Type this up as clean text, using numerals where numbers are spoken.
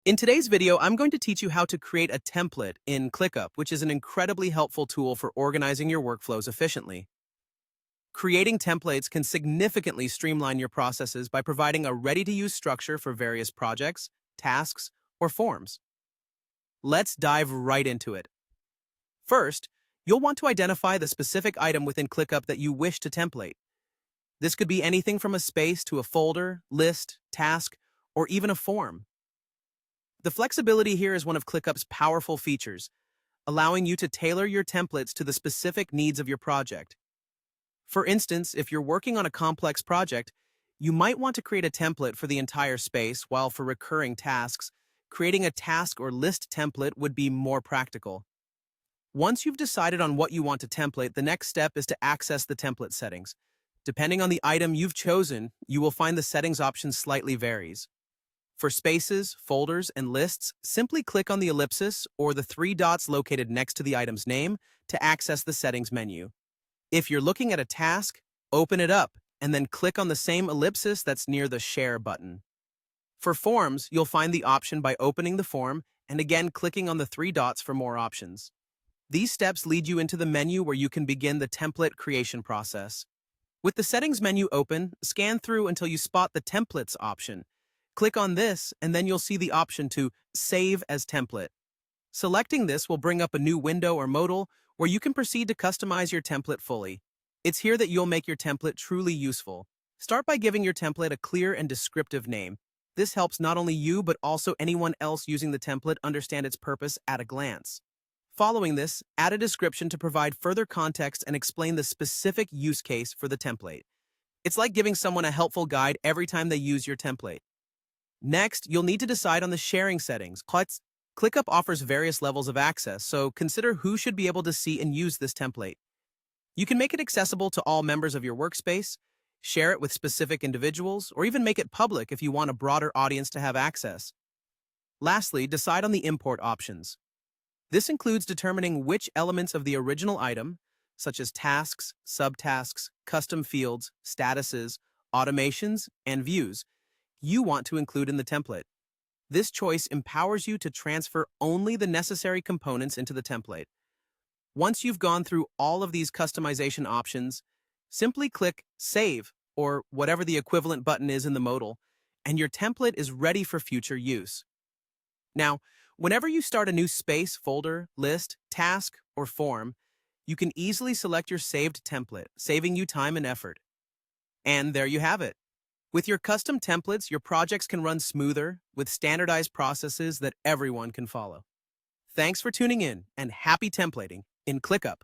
In today's video, I'm going to teach you how to create a template in Clickup, which is an incredibly helpful tool for organizing your workflows efficiently. Creating templates can significantly streamline your processes by providing a ready-to-use structure for various projects, tasks, or forms. Let's dive right into it. First, you'll want to identify the specific item within Clickup that you wish to template. This could be anything from a space to a folder, list, task, or even a form. The flexibility here is one of ClickUp's powerful features, allowing you to tailor your templates to the specific needs of your project. For instance, if you're working on a complex project, you might want to create a template for the entire space, while for recurring tasks, creating a task or list template would be more practical. Once you've decided on what you want to template, the next step is to access the template settings. Depending on the item you've chosen, you will find the settings option slightly varies. For spaces, folders, and lists, simply click on the ellipsis or the three dots located next to the item's name to access the settings menu. If you're looking at a task, open it up and then click on the same ellipsis that's near the Share button. For forms, you'll find the option by opening the form and again clicking on the three dots for more options. These steps lead you into the menu where you can begin the template creation process. With the settings menu open, scan through until you spot the Templates option. Click on this, and then you'll see the option to Save as Template. Selecting this will bring up a new window or modal where you can proceed to customize your template fully. It's here that you'll make your template truly useful. Start by giving your template a clear and descriptive name. This helps not only you, but also anyone else using the template understand its purpose at a glance. Following this, add a description to provide further context and explain the specific use case for the template. It's like giving someone a helpful guide every time they use your template. Next, you'll need to decide on the sharing settings. ClickUp offers various levels of access, so consider who should be able to see and use this template. You can make it accessible to all members of your workspace, share it with specific individuals, or even make it public if you want a broader audience to have access. Lastly, decide on the import options. This includes determining which elements of the original item, such as tasks, subtasks, custom fields, statuses, automations, and views, you want to include in the template. This choice empowers you to transfer only the necessary components into the template. Once you've gone through all of these customization options, simply click Save, or whatever the equivalent button is in the modal, and your template is ready for future use. Now, whenever you start a new space, folder, list, task, or form, you can easily select your saved template, saving you time and effort. And there you have it. With your custom templates, your projects can run smoother with standardized processes that everyone can follow. Thanks for tuning in, and happy templating in ClickUp.